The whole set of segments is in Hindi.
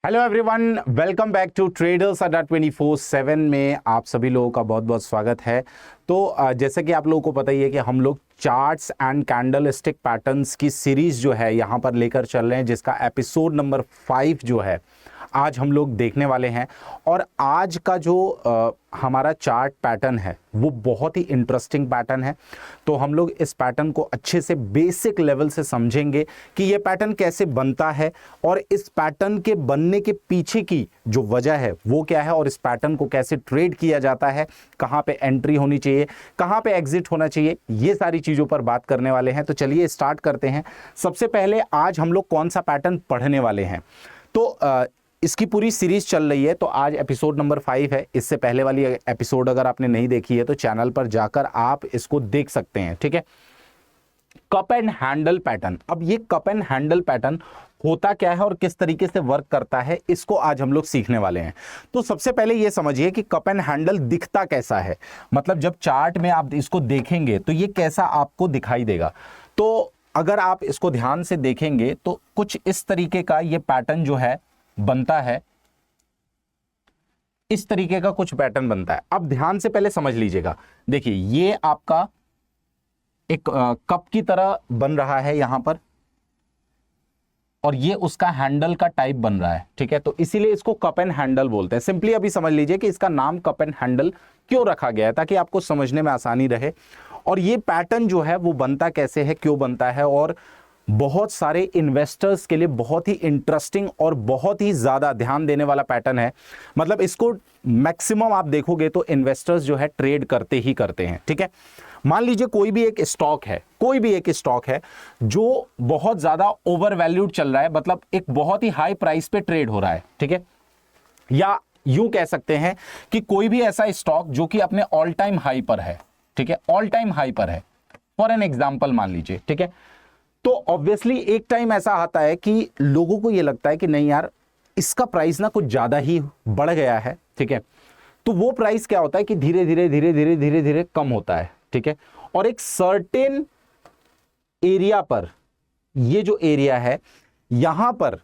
Hello everyone, welcome back to traders Adda 24/7 में आप सभी लोगों का बहुत बहुत स्वागत है। तो जैसे कि आप लोगों को पता ही है कि हम लोग चार्ट्स एंड कैंडलस्टिक पैटर्न्स की सीरीज जो है यहाँ पर लेकर चल रहे हैं, जिसका एपिसोड नंबर 5 जो है आज हम लोग देखने वाले हैं। और आज का जो हमारा चार्ट पैटर्न है वो बहुत ही इंटरेस्टिंग पैटर्न है। तो हम लोग इस पैटर्न को अच्छे से बेसिक लेवल से समझेंगे कि ये पैटर्न कैसे बनता है और इस पैटर्न के बनने के पीछे की जो वजह है वो क्या है, और इस पैटर्न को कैसे ट्रेड किया जाता है, कहाँ पे एंट्री होनी चाहिए, कहाँ पे एग्जिट होना चाहिए, ये सारी चीज़ों पर बात करने वाले हैं। तो चलिए स्टार्ट करते हैं। सबसे पहले आज हम लोग कौन सा पैटर्न पढ़ने वाले हैं, तो इसकी पूरी सीरीज चल रही है। तो आज एपिसोड नंबर 5 है। इससे पहले वाली एपिसोड अगर आपने नहीं देखी है तो चैनल पर जाकर आप इसको देख सकते हैं, ठीक है। Cup and handle pattern. अब ये कप एंड हैंडल पैटर्न होता क्या है और किस तरीके से वर्क करता है, इसको आज हम लोग सीखने वाले हैं। तो सबसे पहले ये समझिए कि कप एंड हैंडल दिखता कैसा है, मतलब जब चार्ट में आप इसको देखेंगे तो ये कैसा आपको दिखाई देगा। तो अगर आप इसको ध्यान से देखेंगे तो कुछ इस तरीके का ये पैटर्न जो है बनता है, इस तरीके का कुछ पैटर्न बनता है। अब ध्यान से पहले समझ लीजिएगा। देखिए ये आपका एक कप की तरह बन रहा है यहां पर, और ये उसका हैंडल का टाइप बन रहा है, ठीक है। तो इसीलिए इसको कप एंड हैंडल बोलते हैं। सिंपली अभी समझ लीजिए कि इसका नाम कप एंड हैंडल क्यों रखा गया है, ताकि आपको समझने में आसानी रहे। और ये पैटर्न जो है वो बनता कैसे है, क्यों बनता है, और बहुत सारे इन्वेस्टर्स के लिए बहुत ही इंटरेस्टिंग और बहुत ही ज़्यादा ध्यान देने वाला पैटर्न है। मतलब इसको मैक्सिमम आप देखोगे तो इन्वेस्टर्स जो है ट्रेड करते ही करते हैं, ठीक है। मान लीजिए कोई भी एक स्टॉक है जो बहुत ज़्यादा ओवर वैल्यूड चल रहा है, मतलब एक बहुत ही हाई प्राइस पे ट्रेड हो रहा है, ठीक है। या यूं कह सकते हैं कि कोई भी ऐसा स्टॉक जो कि अपने ऑल टाइम हाई पर है, ठीक है, ऑल टाइम हाई पर है, फॉर एन एग्जाम्पल मान लीजिए, ठीक है। तो ऑब्वियसली एक टाइम ऐसा आता है कि लोगों को ये लगता है कि नहीं यार, इसका प्राइस ना कुछ ज्यादा ही बढ़ गया है, ठीक है। तो वो प्राइस क्या होता है कि धीरे धीरे धीरे धीरे धीरे धीरे कम होता है, ठीक है। और एक सर्टेन एरिया पर, ये जो एरिया है यहां पर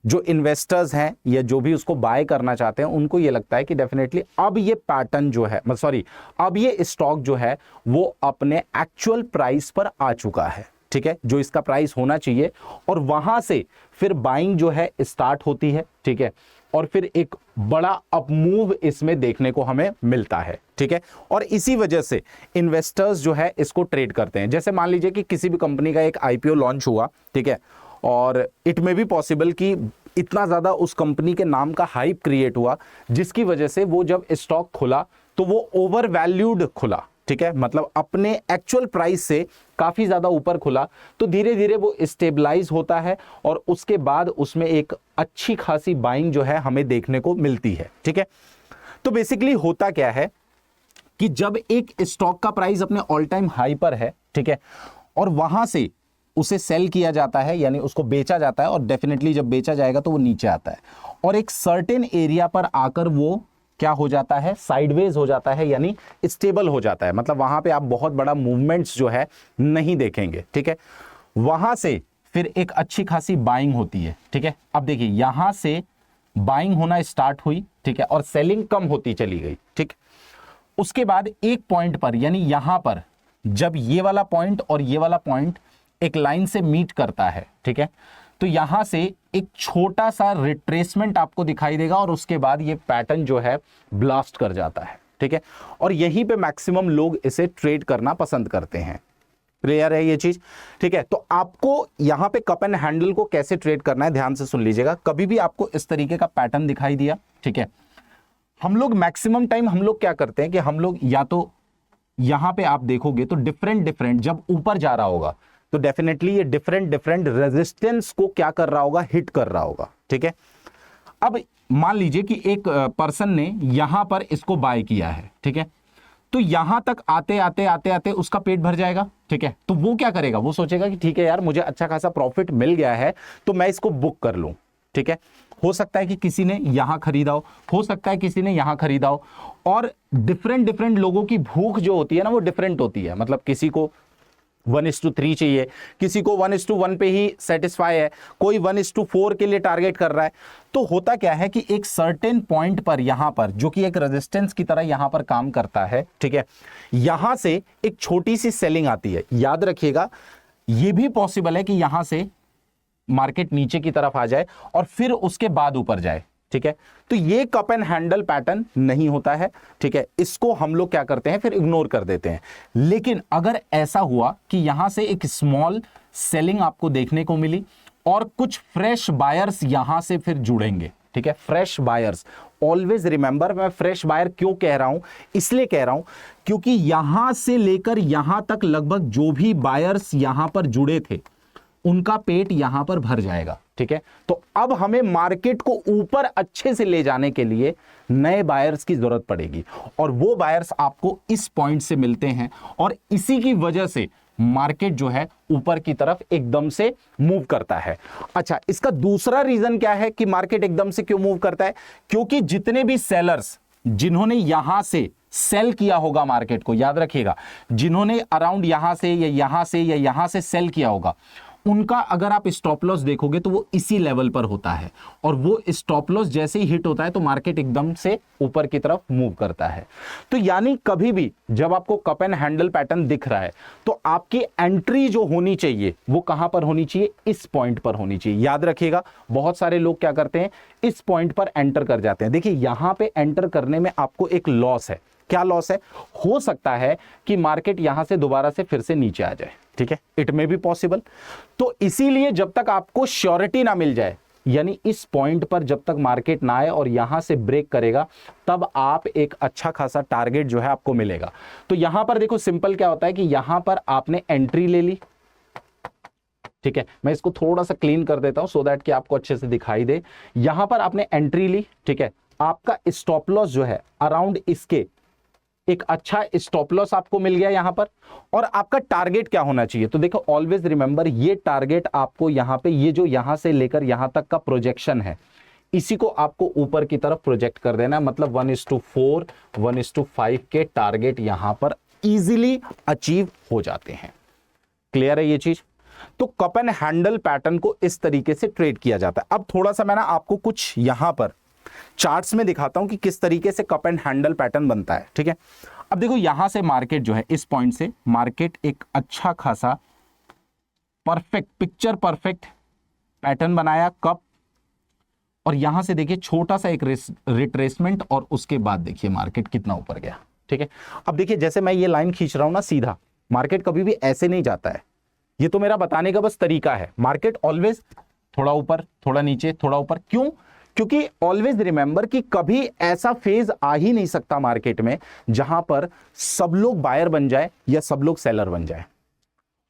जो इन्वेस्टर्स हैं या जो भी उसको बाय करना चाहते हैं, उनको ये लगता है कि डेफिनेटली अब ये पैटर्न जो है, अब ये स्टॉक जो है वो अपने एक्चुअल प्राइस पर आ चुका है, ठीक है, जो इसका प्राइस होना चाहिए। और वहां से फिर बाइंग जो है स्टार्ट होती है, ठीक है। और फिर एक बड़ा अपमूव इसमें देखने को हमें मिलता है, ठीक है। और इसी वजह से इन्वेस्टर्स जो है इसको ट्रेड करते हैं। जैसे मान लीजिए कि किसी भी कंपनी का एक आईपीओ लॉन्च हुआ, ठीक है, और इट मे बी पॉसिबल कि इतना ज्यादा उस कंपनी के नाम का हाइप क्रिएट हुआ, जिसकी वजह से वो जब स्टॉक खुला तो वो ओवर वैल्यूड खुला, ठीक है, मतलब अपने एक्चुअल प्राइस से काफी ज्यादा ऊपर खुला। तो धीरे धीरे वो स्टेबलाइज होता है और उसके बाद उसमें एक अच्छी खासी बाइंग जो है हमें देखने को मिलती है, ठीक है। तो बेसिकली होता क्या है कि जब एक स्टॉक का प्राइस अपने ऑल टाइम हाई पर है, ठीक है, और वहां से उसे सेल किया जाता है, यानी उसको बेचा जाता है, और डेफिनेटली जब बेचा जाएगा तो वो नीचे आता है, और एक सर्टेन एरिया पर आकर वो क्या हो जाता है, साइडवेज हो जाता है, यानी स्टेबल हो जाता है। मतलब वहां पे आप बहुत बड़ा मूवमेंट्स जो है नहीं देखेंगे, ठीक है। वहां से फिर एक अच्छी खासी बाइंग होती है, ठीक है। अब देखिए यहां से बाइंग होना स्टार्ट हुई, ठीक है, और सेलिंग कम होती चली गई, ठीक। उसके बाद एक पॉइंट पर, यानी यहां पर जब ये वाला पॉइंट और ये वाला पॉइंट एक लाइन से मीट करता है, ठीक है, तो यहां से एक छोटा सा रिट्रेसमेंट आपको दिखाई देगा, और उसके बाद ये पैटर्न जो है ब्लास्ट कर जाता है, ठीक है। और यहीं पे मैक्सिमम लोग इसे ट्रेड करना पसंद करते हैं। क्लियर है ये चीज, ठीक है। तो आपको यहां पे कप एंड हैंडल को कैसे ट्रेड करना है, ध्यान से सुन लीजिएगा। कभी भी आपको इस तरीके का पैटर्न दिखाई दिया, ठीक है, हम लोग मैक्सिमम टाइम हम लोग क्या करते हैं कि हम लोग या तो यहां पे आप देखोगे तो डिफरेंट जब ऊपर जा रहा होगा तो डेफिनेटली ये डिफरेंट रेजिस्टेंस को क्या कर रहा होगा, हिट कर रहा होगा, ठीक है। अब मान लीजिए कि एक पर्सन ने यहां पर इसको बाय किया है, ठीक है, तो यहां तक आते आते उसका पेट भर जाएगा, ठीक है। तो वो क्या करेगा, वो सोचेगा कि ठीक है यार, मुझे अच्छा खासा प्रॉफिट मिल गया है तो मैं इसको बुक कर लूं, ठीक है। हो सकता है कि किसी ने यहां खरीदा हो सकता है किसी ने यहां खरीदा हो, और डिफरेंट लोगों की भूख जो होती है ना वो डिफरेंट होती है। मतलब किसी को 1:3 चाहिए, किसी को 1:1 पे ही सेटिस्फाई है, कोई 1:4 के लिए टारगेट कर रहा है। तो होता क्या है कि एक सर्टेन पॉइंट पर यहां पर, जो कि एक रेजिस्टेंस की तरह यहां पर काम करता है, ठीक है, यहां से एक छोटी सी सेलिंग आती है। याद रखिएगा, यह भी पॉसिबल है कि यहां से मार्केट नीचे की तरफ आ जाए और फिर उसके बाद ऊपर जाए, ठीक है। तो ये कप एंड हैंडल पैटर्न नहीं होता है, ठीक है, इसको हम लोग क्या करते हैं, फिर इग्नोर कर देते हैं। लेकिन अगर ऐसा हुआ कि यहां से एक स्मॉल सेलिंग आपको देखने को मिली और कुछ फ्रेश बायर्स यहां से फिर जुड़ेंगे, ठीक है, फ्रेश बायर्स। ऑलवेज रिमेंबर, मैं फ्रेश बायर क्यों कह रहा हूं, इसलिए कह रहा हूं क्योंकि यहां से लेकर यहां तक लगभग जो भी बायर्स यहां पर जुड़े थे उनका पेट यहां पर भर जाएगा, ठीक है। तो अब हमें मार्केट को ऊपर अच्छे से ले जाने के लिए नए बायर्स की जरूरत पड़ेगी, और वो बायर्स आपको इस पॉइंट से मिलते हैं, और इसी की वजह से मार्केट जो है ऊपर की तरफ एकदम से मूव करता है। अच्छा, इसका दूसरा रीजन क्या है कि मार्केट एकदम से क्यों मूव करता है? क्योंकि जितने भी सेलर्स जिन्होंने यहां से सेल किया होगा मार्केट को, याद रखिएगा, जिन्होंने अराउंड यहां से या यहां से या यहां से सेल किया होगा, उनका अगर आप स्टॉप लॉस देखोगे तो वो इसी लेवल पर होता है, और वो स्टॉप लॉस जैसे ही हिट होता है तो मार्केट एकदम से ऊपर की तरफ मूव करता है। तो यानी कभी भी जब आपको कप एंड हैंडल पैटर्न दिख रहा है तो आपकी एंट्री जो होनी चाहिए वो कहां पर होनी चाहिए? इस पॉइंट पर होनी चाहिए। याद रखिएगा, बहुत सारे लोग क्या करते हैं, इस पॉइंट पर एंटर कर जाते हैं। देखिए, यहां पे एंटर करने में आपको एक लॉस है। क्या लॉस है? हो सकता है कि मार्केट यहां से दोबारा से फिर से नीचे आ जाए, ठीक है, इट मे बी पॉसिबल। तो इसीलिए जब तक आपको श्योरिटी ना मिल जाए, यानी इस पॉइंट पर जब तक मार्केट ना आए और यहां से ब्रेक करेगा, तब आप एक अच्छा खासा टारगेट जो है आपको मिलेगा। तो यहां पर देखो, सिंपल क्या होता है कि यहां पर आपने एंट्री ले ली, ठीक है, मैं इसको थोड़ा सा क्लीन कर देता हूं सो दैट कि आपको अच्छे से दिखाई दे। यहां पर आपने एंट्री ली, ठीक है, आपका स्टॉप लॉस जो है अराउंड इसके एक अच्छा स्टॉप लॉस आपको मिल गया यहां पर, और आपका टारगेट क्या होना चाहिए? तो देखो, ऑलवेज रिमेंबर, ये टारगेट आपको यहां पे, ये जो यहां से लेकर यहां तक का प्रोजेक्शन है, इसी को आपको ऊपर की तरफ प्रोजेक्ट कर देना। मतलब 1:4, 1:5 के टारगेट यहां पर इजीली अचीव हो जाते हैं। क्लियर है ये चीज? तो कप एंड हैंडल पैटर्न को इस तरीके से ट्रेड किया जाता है। अब थोड़ा सा मैं ना आपको कुछ यहां पर चार्ट्स में दिखाता हूं कि किस तरीके से कप एंड हैंडल पैटर्न बनता है, ठीक है। अब देखो, यहां से मार्केट जो है, इस पॉइंट से मार्केट एक अच्छा खासा परफेक्ट पिक्चर परफेक्ट पैटर्न बनाया कप, और यहां से देखिए छोटा सा एक रिट्रेसमेंट, और उसके बाद देखिए मार्केट कितना ऊपर गया, ठीक है। अब देखिए, जैसे मैं ये लाइन खींच रहा हूं ना सीधा, मार्केट कभी भी ऐसे नहीं जाता है। ये तो मेरा बताने का बस तरीका है। मार्केट ऑलवेज थोड़ा ऊपर, थोड़ा नीचे, थोड़ा ऊपर। क्यों? क्योंकि ऑलवेज रिमेंबर कि कभी ऐसा फेज आ ही नहीं सकता मार्केट में जहां पर सब लोग बायर बन जाए या सब लोग सेलर बन जाए।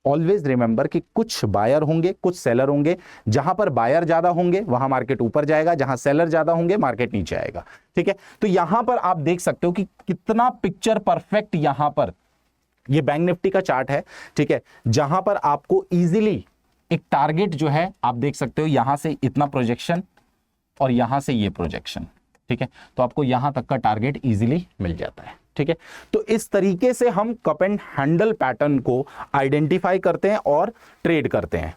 ऑलवेज रिमेंबर कि कुछ बायर होंगे, कुछ सेलर होंगे। जहां पर बायर ज्यादा होंगे वहां मार्केट ऊपर जाएगा, जहां सेलर ज्यादा होंगे मार्केट नीचे आएगा, ठीक है। तो यहां पर आप देख सकते हो कि कितना पिक्चर परफेक्ट यहां पर, ये बैंक निफ्टी का चार्ट है, ठीक है, जहां पर आपको इजीली एक टारगेट जो है आप देख सकते हो, यहां से इतना प्रोजेक्शन और यहां से ये प्रोजेक्शन, ठीक है, तो आपको यहां तक का टारगेट इजीली मिल जाता है, ठीक है। तो इस तरीके से हम कप एंड हैंडल पैटर्न को आइडेंटिफाई करते हैं और ट्रेड करते हैं।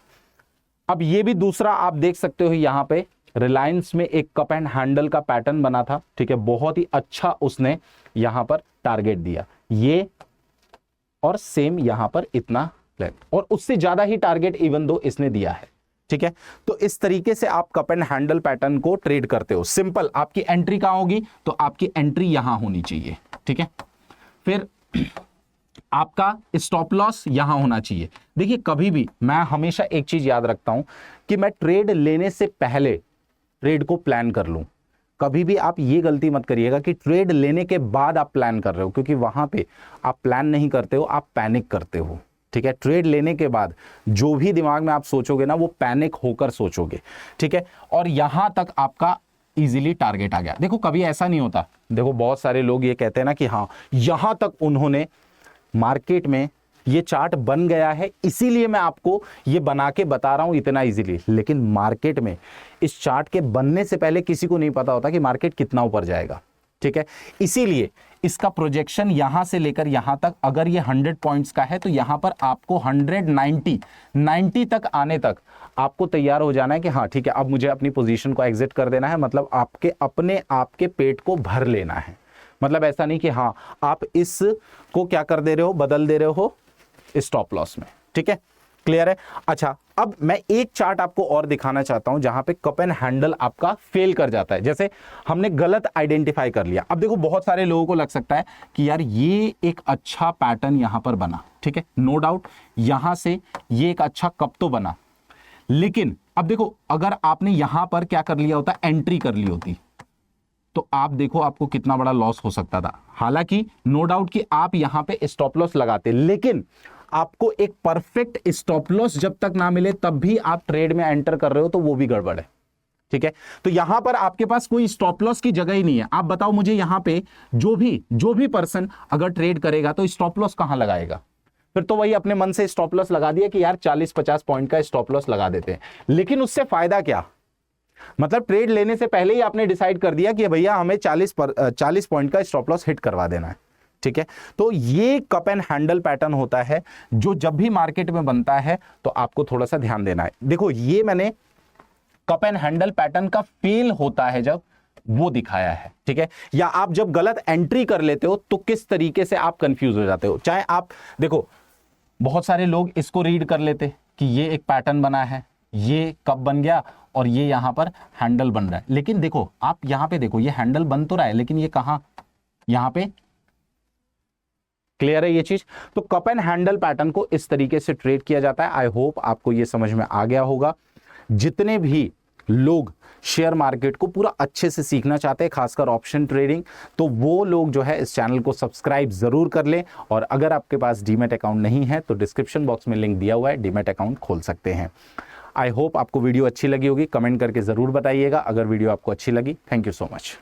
अब ये भी दूसरा आप देख सकते हो, यहां पे रिलायंस में एक कप एंड हैंडल का पैटर्न बना था, ठीक है, बहुत ही अच्छा उसने यहां पर टारगेट दिया, ये और सेम यहां पर इतना और उससे ज्यादा ही टारगेट इवन दो इसने दिया है, ठीक है। तो इस तरीके से आप कप एंड हैंडल पैटर्न को ट्रेड करते हो। सिंपल, आपकी एंट्री कहां होगी? तो आपकी एंट्री यहां होनी चाहिए, ठीक है। फिर आपका स्टॉप लॉस यहां होना चाहिए। देखिए, कभी भी मैं हमेशा एक चीज याद रखता हूं कि मैं ट्रेड लेने से पहले ट्रेड को प्लान कर लूं। कभी भी आप ये गलती मत करिएगा कि ट्रेड लेने के बाद आप प्लान कर रहे हो, क्योंकि वहां पे आप प्लान नहीं करते हो, आप पैनिक करते हो, ठीक है। ट्रेड लेने के बाद जो भी दिमाग में आप सोचोगे ना, वो पैनिक होकर सोचोगे, ठीक है, और यहां तक आपका इजीली टारगेट आ गया। देखो, कभी ऐसा नहीं होता। देखो, बहुत सारे लोग ये कहते हैं ना कि हाँ, यहां तक उन्होंने मार्केट में ये चार्ट बन गया है, इसीलिए मैं आपको ये बना के बता रहा हूं इतना इजीली। लेकिन मार्केट में इस चार्ट के बनने से पहले किसी को नहीं पता होता कि मार्केट कितना ऊपर जाएगा, ठीक है। इसीलिए इसका प्रोजेक्शन यहां से लेकर यहां तक, अगर ये 100 पॉइंट्स का है तो यहां पर आपको 190 तक आने तक आपको तैयार हो जाना है कि हाँ ठीक है, अब मुझे अपनी पोजीशन को एग्जिट कर देना है, मतलब आपके अपने आपके पेट को भर लेना है। मतलब ऐसा नहीं कि हाँ आप इस को क्या कर दे रहे हो, बदल दे रहे हो स्टॉप लॉस में। ठीक है, क्लियर है। अच्छा, अब मैं एक चार्ट आपको और दिखाना चाहता हूं जहां पे कप एंड हैंडल आपका फेल कर जाता है। जैसे हमने गलत आइडेंटिफाई कर लिया। अब देखो बहुत सारे लोगों को लग सकता है कि यार ये एक अच्छा पैटर्न यहां पर बना, ठीक है, नो डाउट यहां से ये एक अच्छा कप तो बना, लेकिन अब देखो अगर आपने यहां पर क्या कर लिया होता, एंट्री कर ली होती, तो आप देखो आपको कितना बड़ा लॉस हो सकता था। हालांकि नो डाउट कि आप यहां पे स्टॉप लॉस लगाते, लेकिन आपको एक परफेक्ट स्टॉप लॉस जब तक ना मिले तब भी आप ट्रेड में एंटर कर रहे हो तो वो भी गड़बड़ है। ठीक है, तो यहां पर आपके पास कोई स्टॉप लॉस की जगह ही नहीं है। आप बताओ मुझे, यहां पे जो भी पर्सन अगर ट्रेड करेगा तो स्टॉप लॉस कहां लगाएगा? फिर तो वही अपने मन से स्टॉप लॉस लगा दिया कि यार 40-50 पॉइंट का स्टॉप लॉस लगा देते हैं, लेकिन उससे फायदा क्या? मतलब ट्रेड लेने से पहले ही आपने डिसाइड कर दिया कि भैया हमें 40 पॉइंट का स्टॉप लॉस हिट करवा देना है। ठीक है, तो ये कप एंड हैंडल पैटर्न होता है जो जब भी मार्केट में बनता है तो आपको थोड़ा सा ध्यान देना है। देखो ये मैंने कप एंड हैंडल पैटर्न का फेल होता है जब वो दिखाया है। ठीक है, या आप जब गलत एंट्री कर लेते हो तो किस तरीके से आप कंफ्यूज हो जाते हो। चाहे आप देखो बहुत सारे लोग इसको रीड कर लेते कि ये एक पैटर्न बना है, ये कप बन गया और ये यहां पर हैंडल बन रहा है, लेकिन देखो आप यहां पे देखो ये हैंडल बन तो रहा है लेकिन ये कहां, यहां पे। क्लियर है ये चीज? तो कप एंड हैंडल पैटर्न को इस तरीके से ट्रेड किया जाता है। आई होप आपको ये समझ में आ गया होगा। जितने भी लोग शेयर मार्केट को पूरा अच्छे से सीखना चाहते हैं, खासकर ऑप्शन ट्रेडिंग, तो वो लोग जो है इस चैनल को सब्सक्राइब जरूर कर लें। और अगर आपके पास डीमैट अकाउंट नहीं है तो डिस्क्रिप्शन बॉक्स में लिंक दिया हुआ है, डीमैट अकाउंट खोल सकते हैं। आई होप आपको वीडियो अच्छी लगी होगी, कमेंट करके जरूर बताइएगा अगर वीडियो आपको अच्छी लगी। Thank you so much.